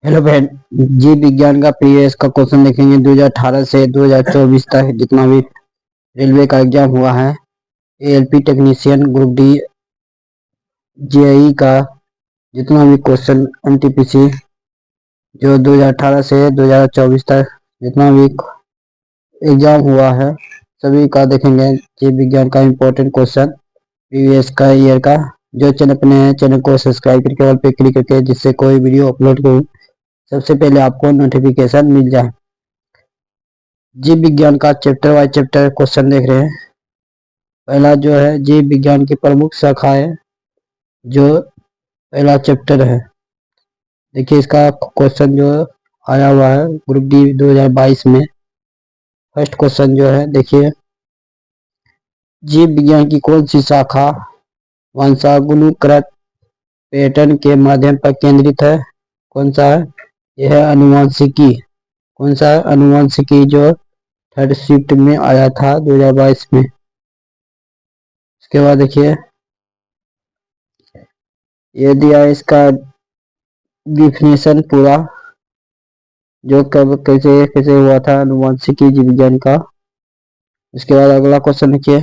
Hello बहन। जीव विज्ञान का प्रीवियस का क्वेश्चन देखेंगे 2018 से 2024 तक जितना भी रेलवे का एग्जाम हुआ है। ALP technician group D JE का जितना भी क्वेश्चन एनटीपीसी जो 2018 से 2024 तक जितना भी एग्जाम हुआ है सभी का देखेंगे। जीव विज्ञान का इम्पोर्टेंट क्वेश्चन प्रीवियस का ईयर का। जो चैनल अपने चैनल को सब्सक्राइब करके ऑल पे क्लिक करके जिससे कोई वीडियो अपलोड करूँ सबसे पहले आपको नोटिफिकेशन मिल जाए। जीव विज्ञान का चैप्टर वाइज चैप्टर क्वेश्चन देख रहे हैं। पहला जो है जीव विज्ञान की प्रमुख शाखाएं, जो पहला चैप्टर है। देखिए इसका क्वेश्चन जो आया हुआ है ग्रुप डी 2022 में। फर्स्ट क्वेश्चन जो है देखिए, जीव विज्ञान की कौन सी शाखा वंशानुक्रम पैटर्न के माध्यम पर केंद्रित है? कौन सा है? यह है अनुवांशिकी। कौन सा है? अनुवांशिकी, जो थर्ड शिफ्ट में आया था 2022 में। इसके बाद देखिए ये दिया इसका डिफिनेशन पूरा, जो कब कैसे कैसे हुआ था अनुवांशिकी जीव विज्ञान का। इसके बाद अगला क्वेश्चन देखिए,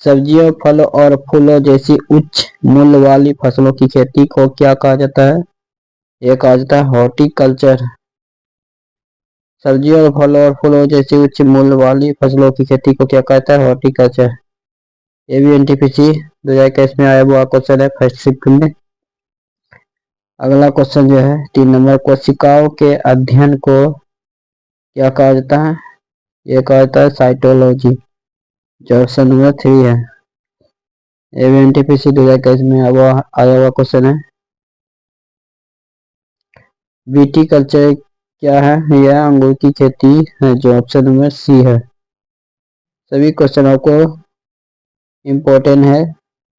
सब्जियों फलों और फूलों जैसी उच्च मूल्य वाली फसलों की खेती को क्या कहा जाता है? यह कहा जाता है हॉर्टिकल्चर। सब्जियों और फलों और फूलों जैसी उच्च मूल्य वाली फसलों की खेती को क्या कहता है? हॉर्टिकल्चर। ये भी एनटीपीसी 2021 में आया हुआ क्वेश्चन है फर्स्ट शिफ्ट में। अगला क्वेश्चन जो है 3 नंबर, कोशिकाओं के अध्ययन को क्या कहा जाता है? यह कहा जाता है साइटोलॉजी, जो ऑप्शन नंबर 3 है। ये भी एनटीपीसी 2021 में आया हुआ क्वेश्चन है। बीटी कल्चर क्या है? यह अंगूर की खेती है, जो ऑप्शन नंबर सी है। सभी क्वेश्चन आपको इम्पोर्टेंट है,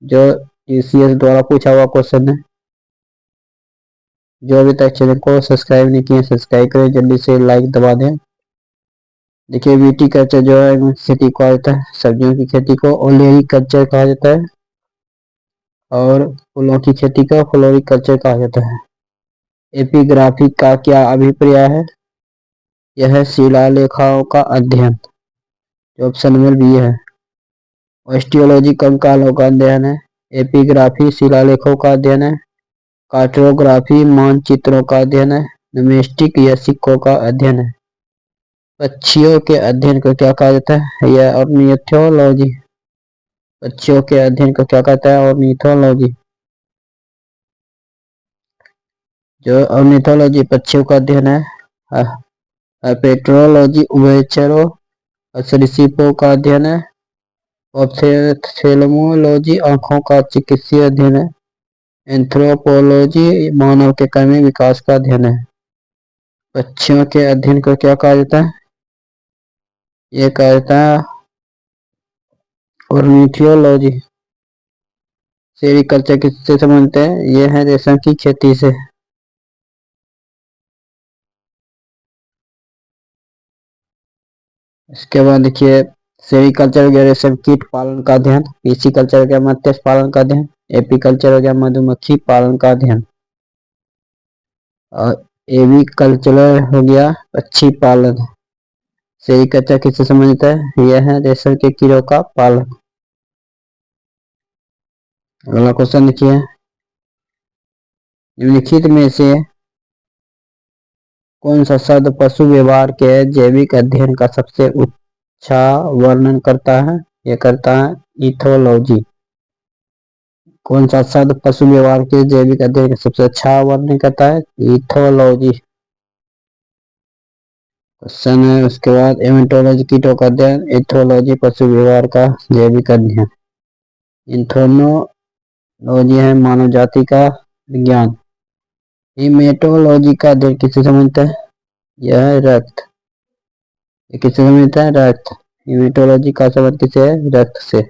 जो यूसीएस द्वारा पूछा हुआ क्वेश्चन है। जो अभी तक चैनल को सब्सक्राइब नहीं किए सब्सक्राइब करें, जल्दी से लाइक दबा दें। देखिए बीटी कल्चर जो है खेती कहा जाता है, सब्जियों की खेती को ओलेरी कल्चर कहा जाता है और फूलों की खेती को फ्लोरी कल्चर कहा जाता है। एपिग्राफी का क्या अभिप्राय है? यह शिलालेखों का अध्ययन, जो ऑप्शन नंबर बी है। ऑस्टियोलॉजी कंकालों का अध्ययन है। एपिग्राफी शिलालेखों का अध्ययन है। कार्टोग्राफी मानचित्रों का अध्ययन है। नोमेस्टिक या सिक्कों का अध्ययन है। पक्षियों के अध्ययन को क्या कहा जाता है? यह ऑर्निथोलॉजी। पक्षियों के अध्ययन को क्या कहता है? ऑर्निथोलॉजी। जो ऑर्निथोलॉजी पक्षियों का अध्ययन है। पेट्रोलॉजी उभयचरों और सरीसृपों का अध्ययन है। ऑप्थेल्मोलॉजी आंखों का चिकित्सीय अध्ययन है। एंथ्रोपोलॉजी मानव के कर्मी विकास का अध्ययन है। पक्षियों के अध्ययन को क्या कहा जाता है? ये कहा जाता है ऑर्निथोलॉजी। सेरिकल्चर किससे संबंधित है? ये है रेशम की खेती से। इसके बाद देखिए सेरिकल्चर हो गया रेशम कीट पालन का अध्ययन। पीसी कल्चर हो गया मत्स्य पालन का अध्ययन। एपीकल्चर हो गया मधुमक्खी पालन का अध्ययन। और एवी कल्चर हो गया पक्षी पालन। सेरिकल्चर किससे संबंधित है? यह है रेशम के कीड़ों का पालन। अगला क्वेश्चन देखिए, निम्नलिखित में से कौन सा शब्द पशु व्यवहार के जैविक अध्ययन का सबसे अच्छा वर्णन करता है? यह करता है इथोलॉजी। कौन सा शब्द पशु व्यवहार के जैविक अध्ययन का सबसे अच्छा वर्णन करता है? इथोलॉजी क्वेश्चन है। उसके बाद एमेटोलॉजी कीटों का अध्ययन, इथोलॉजी पशु व्यवहार का जैविक अध्ययन। इथोनोलॉजी है मानव जाति का विज्ञान। हेमेटोलॉजी का अध्ययन किससे संबंधित है? यह है रक्त। ये किससे संबंधित है? रक्त। हेमेटोलॉजी का संबंध किससे है? रक्त से।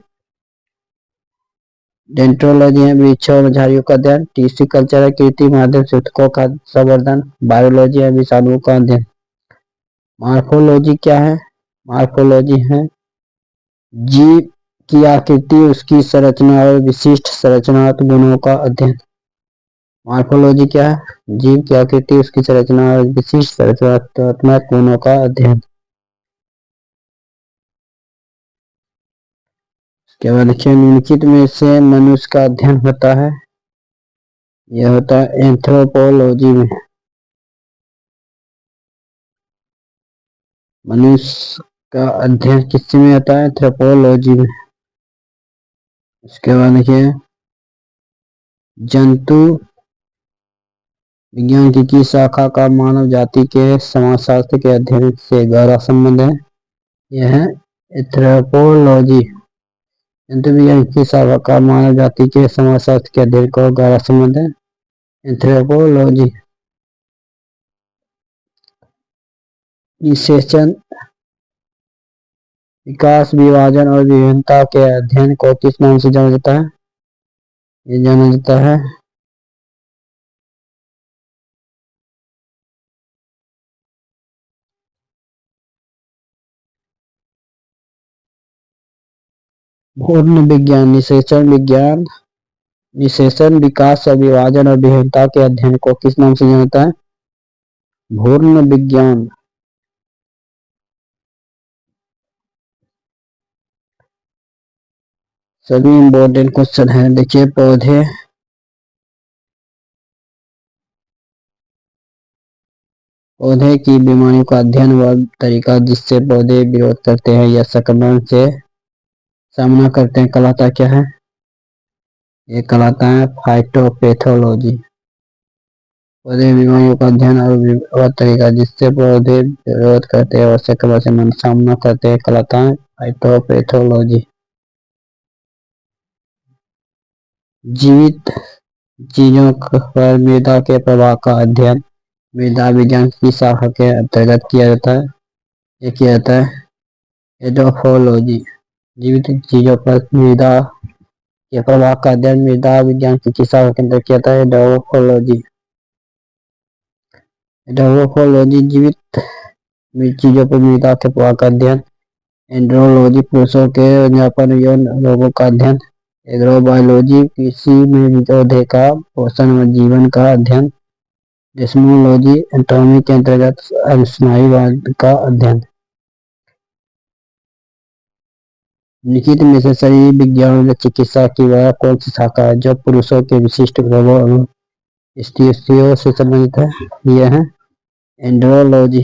डेंट्रोलॉजी है वृक्षों और झाड़ियों का अध्ययन। टीसी कल्चर है कृत्रिम माध्यम से ऊतकों का संवर्धन। बायोलॉजी है विषाणुओं का अध्ययन। मार्फोलॉजी क्या है? मार्फोलॉजी है जीव की आकृति, उसकी संरचना और विशिष्ट संरचनात्मक गुणों का अध्ययन। मॉर्फोलॉजी क्या है? जीव की आकृति, उसकी संरचना और विशिष्ट संरचनात्मक गुणों का अध्ययन। उसके बाद देखिए निम्नलिखित में से मनुष्य का अध्ययन होता है, यह होता है एंथ्रोपोलॉजी में। मनुष्य का अध्ययन किस में होता है? एंथ्रोपोलॉजी में। उसके बाद देखिए जंतु विज्ञान की किस शाखा का मानव जाति के समाजशास्त्र के अध्ययन से गहरा संबंध है? यह है एंथ्रोपोलॉजी। जंतु विज्ञान की शाखा का मानव जाति के समाजशास्त्र के अध्ययन को गहरा संबंध है, एंथ्रोपोलॉजी। निषेचन, विकास, विभाजन और विभिन्नता के अध्ययन को किस नाम से जाना जाता है? ये जाना जाता है भ्रूण विज्ञान। निषेचन विज्ञान, निषेचन, विकास और विभाजन और विभिन्नता के अध्ययन को किस नाम से जाना जाता है? भ्रूण विज्ञान। सभी इम्पोर्टेंट क्वेश्चन है। देखिए पौधे की बीमारियों का अध्ययन व तरीका जिससे पौधे विरोध करते हैं या संक्रमण से सामना करते हैं कहलाता क्या है? ये कहलाता है फाइटोपैथोलॉजी। पौधे बीमारियों का अध्ययन और तरीका जिससे पौधे विरोध करते हैं और संक्रमण से सामना करते हैं कहलाता है फाइटोपैथोलॉजी। जीवित चीजों पर मृदा के प्रभाव का अध्ययन मृदा विज्ञान की शाखा के अंतर्गत किया जाता है। ये किया जाता है एडोफोलॉजी। जीवित चीजों पर मृदा के प्रभाव का अध्ययन मृदा विज्ञान की शाखा के अंतर्गत किया जाता है एडोफोलॉजी। एडोफोलॉजी जीवित चीजों पर मृदा के प्रभाव का अध्ययन। एंड्रोलॉजी पुरुषों के अंजापन यौन रोगों का अध्ययन। एग्रोबायोलॉजी कृषि में पौधे का पोषण और जीवन का अध्ययन। डेस्मोलॉजी एंटोमी के अंतर्गत स्नायुवाद का अध्ययन। लिखित में से शरीर विज्ञान में चिकित्सा की वह कौन सी शाखा है जो पुरुषों के विशिष्ट रोगों और स्थितियों से संबंधित है? यह है एंड्रोलॉजी।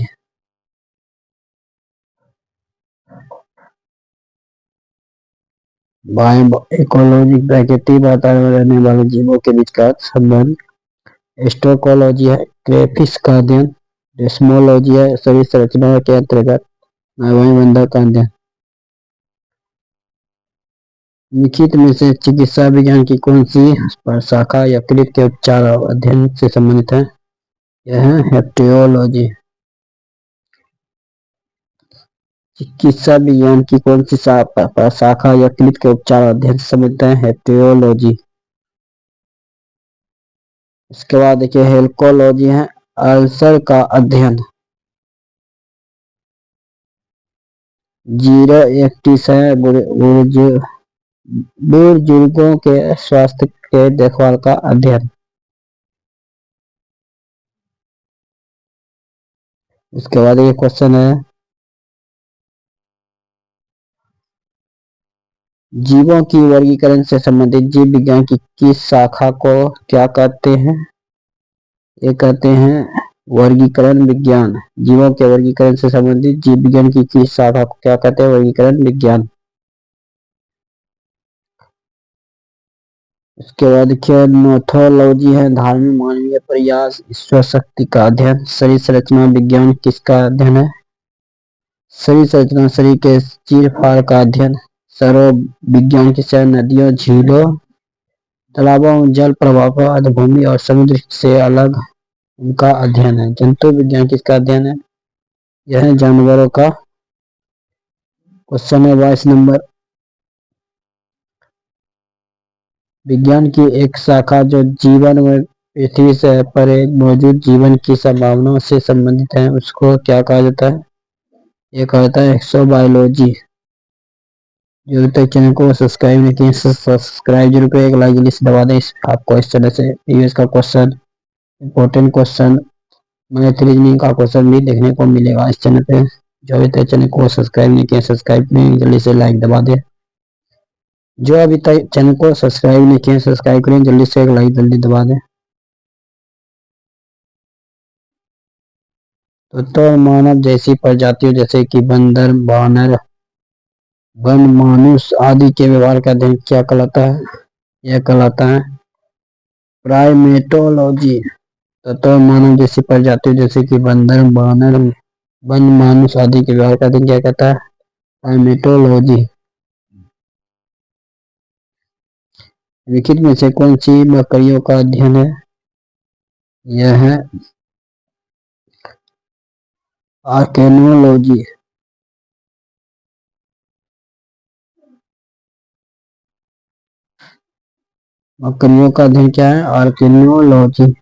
बायोइकोलॉजी प्राकृतिक वातावरण में रहने वाले जीवों के बीच का संबंध। एस्ट्रोकोलॉजी है क्रेफिश का अध्ययन। डेस्मोलॉजी है शरीर संरचना के अंतर्गत वायुमंडल का अध्ययन। लिखित में से चिकित्सा विज्ञान की कौन सी शाखा यकृत के उपचार और अध्ययन से संबंधित है? यह है हेप्टियोलॉजी। चिकित्सा विज्ञान की कौन सी शाखा यकृत के उपचार और अध्ययन से संबंधित है? हेप्टियोलॉजी। इसके बाद देखिए हेल्कोलॉजी है अल्सर का अध्ययन। जीरोएक्टिस है बुजुर्गों के स्वास्थ्य के देखभाल का अध्ययन। इसके बाद ये क्वेश्चन है जीवों की वर्गीकरण से संबंधित जीव विज्ञान की किस शाखा को क्या कहते हैं? ये कहते हैं वर्गीकरण विज्ञान। जीवों के वर्गीकरण से संबंधित जीव विज्ञान की किस शाखा को क्या कहते हैं? वर्गीकरण विज्ञान। इसके बाद देखिए नोथोलॉजी है धार्मिक मानवीय प्रयास ईश्वर शक्ति का अध्ययन। शरीर संरचना विज्ञान किसका अध्ययन है? शरीर संरचना शरीर के चीर फाड़ का अध्ययन। सरोवर विज्ञान किसका? नदियों, झीलों, तालाबों, जल प्रवाह, अधोभूमि और समुद्र से अलग उनका अध्ययन है। जंतु विज्ञान किसका अध्ययन है? यह है जानवरों का। क्वेश्चन है 22 नंबर। विज्ञान की एक शाखा जो जीवन में पृथ्वी से परे मौजूद जीवन की संभावनाओं से संबंधित है उसको क्या कहा जाता है? ये कहा जाता है एक्सोबायोलॉजी। जो अभी तक चैनल को सब्सक्राइब नहीं किए सब्सक्राइब जरूर करें, एक लाइक जल्दी से दबा दें। आपको इस तरह से यूएस का question, important question, math reasoning का क्वेश्चन भी देखने को मिलेगा इस चैनल पे। जो अभी तक चैनल को सब्सक्राइब नहीं किया सब्सक्राइब करें, जल्दी से लाइक दबा दें। जो अभी तक चैनल को सब्सक्राइब नहीं किया सब्सक्राइब करें, जल्दी से एक लाइक जल्दी दबा दें। तो मानव जैसी प्रजातियों जैसे कि बंदर, बानर, वन, मानुष आदि के व्यवहार का अध्ययन क्या कहलाता है? यह कहलाता है प्राइमेटोलॉजी। तो मानव जैसी प्रजातियों जैसे कि बंदर, बानर, वन, मानुष आदि के व्यवहार का अध्ययन क्या कहता है? प्राइमेटोलॉजी। निम्नलिखित में से कौन सी बकरियों का अध्ययन है? यह है आर्केनोलॉजी। बकरियों का अध्ययन क्या है? आर्केनोलॉजी।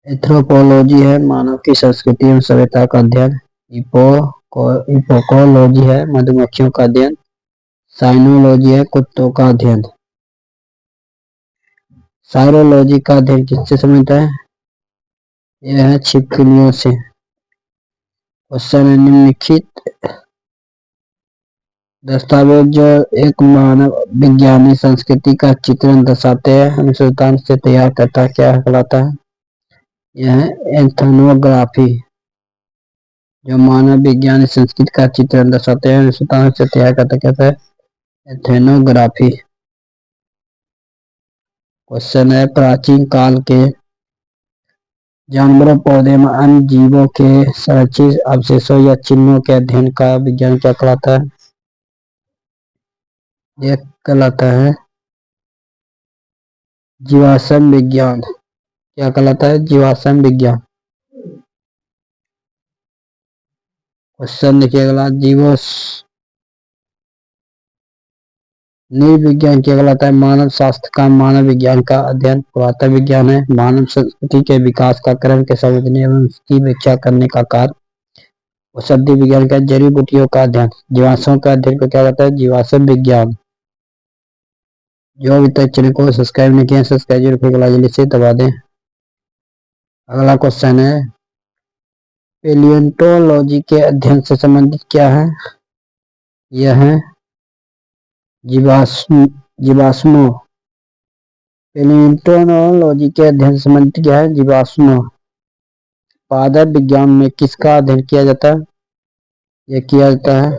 एथ्रोपोलॉजी है मानव की संस्कृति एवं सभ्यता का अध्ययन। इपोकोलॉजी है मधुमक्खियों का अध्ययन। साइनोलॉजी है कुत्तों का अध्ययन। साइरोलॉजी का अध्ययन किससे संबंधित है? यह है छिपकलियों से। क्वेश्चन है निम्नलिखित दस्तावेज जो एक मानव विज्ञानी संस्कृति का चित्रण दर्शाते हैं अनुसंधान से तैयार करता है क्या कहलाता है? यह है एथनोग्राफी। जो मानव विज्ञानी संस्कृति का चित्रण दर्शाते हैं अनुसंधान से तैयार करता कहता है एथनोग्राफी। क्वेश्चन है प्राचीन काल के जानवरों, पौधे में अन्य जीवों के संरक्षित अवशेषों या चिन्हों के अध्ययन का विज्ञान क्या कहलाता है? यह कहलाता है जीवाश्म विज्ञान। क्या कहलाता है? जीवाश्म विज्ञान। क्वेश्चन देखिए अगला, निर्विज्ञान क्या कहलाता है? मानव शास्त्र का मानव विज्ञान का अध्ययन पुरातत्व विज्ञान है। मानव संस्कृति के विकास का क्रम के समझने एवं उसकी व्याख्या करने का कार्य औषधि विज्ञान का। जड़ी बूटियों का अध्ययन, जीवाश्मों का अध्ययन को क्या कहता है? जीवाश्म विज्ञान। जो अभी तक चैनल को सब्सक्राइब नहीं किया सब्सक्राइब जरूर करें, जल्दी से दबा दें। अगला क्वेश्चन है पेलियोंटोलॉजी के अध्ययन से संबंधित क्या है? यह है जीवाश्मों। पेलियोंटोलॉजी के अध्ययन से संबंधित क्या है? जीवाश्मों। पादप विज्ञान में किसका अध्ययन किया जाता है? यह किया जाता है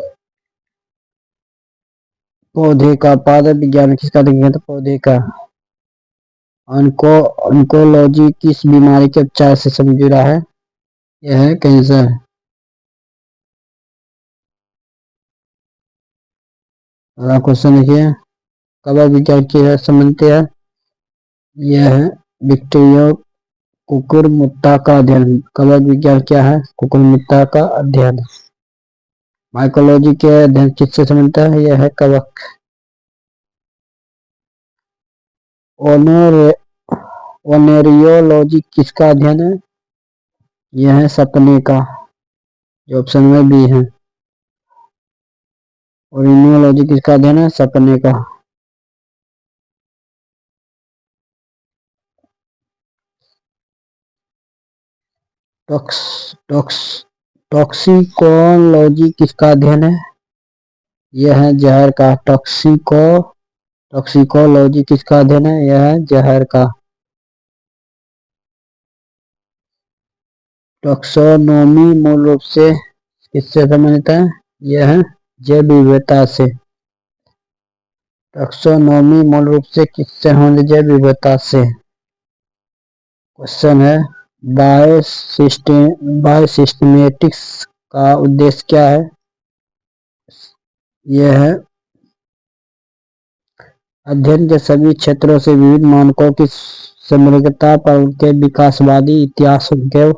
पौधे का। पादप विज्ञान में किसका अध्ययन किया जाता है? पौधे का। ऑन्कोलॉजी किस बीमारी के उपचार से जुड़ा है? यह है कैंसर। अगला क्वेश्चन देखिए कवक विज्ञान के संबंधित है। यह है बैक्टीरिया कुकुरमुत्ता का अध्ययन। कवक विज्ञान क्या है? कुकुरमुत्ता का अध्ययन। माइकोलॉजी के अध्ययन किससे संबंधित है? यह है कवक। ओनेरियोलॉजी किसका अध्ययन है? यह है सपने का, जो ऑप्शन में बी है। ओरिनियोलॉजी किसका अध्ययन है? सपने का। टॉक्सिकोलॉजी किसका अध्ययन है? यह है जहर का। टॉक्सिकोलॉजी किसका अध्ययन है? यह है जहर का। टॉक्सोनोमी मूल रूप से किससे संबंधित है? यह है जैव विविधता से। टैक्सोनॉमी मूल रूप से किससे संबंधित? जैव विविधता से। क्वेश्चन है बायोसिस्टेमेटिक्स का उद्देश्य क्या है? यह है अध्ययन के सभी क्षेत्रों से विविध मानकों की समग्रता पर उनके विकासवादी इतिहास के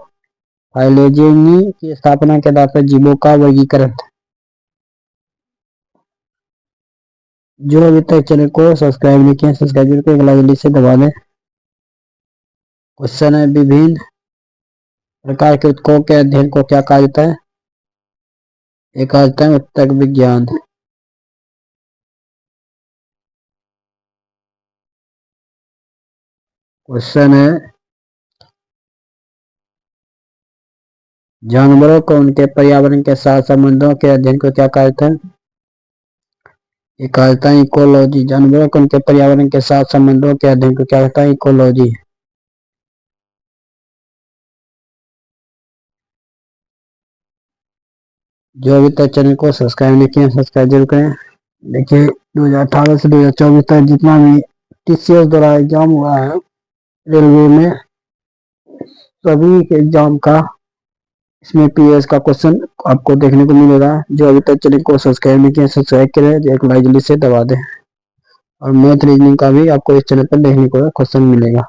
फाइलोजेनी की स्थापना के आधार पर जीवों का वर्गीकरण। जो अभी तक चैनल को सब्सक्राइब नहीं किया सब्सक्राइब को जल्दी से दबा दें। क्वेश्चन है विभिन्न प्रकार के उत्तकों के अध्ययन को क्या कहा जाता है? एक आता है उत्तक विज्ञान। क्वेश्चन है जानवरों को उनके पर्यावरण के साथ संबंधों के अध्ययन को क्या कहते हैं? एक कहता है इकोलॉजी। जानवरों को उनके पर्यावरण के साथ संबंधों के अध्ययन को क्या कहता है? इकोलॉजी। जो अभी तक चैनल को सब्सक्राइब नहीं किया सब्सक्राइब जरूर करें। देखिए 2018 से 2024 तक जितना भी टीसीएस द्वारा एग्जाम हुआ है रेलवे में, सभी के एग्जाम का इसमें पीएस का क्वेश्चन आपको देखने को मिलेगा। जो अभी तक चैनल को सब्सक्राइब नहीं किया सब्सक्राइब करें, एक लाइक जल्दी से दबा दें। और मैथ रीजनिंग का भी आपको इस चैनल पर देखने को क्वेश्चन मिलेगा।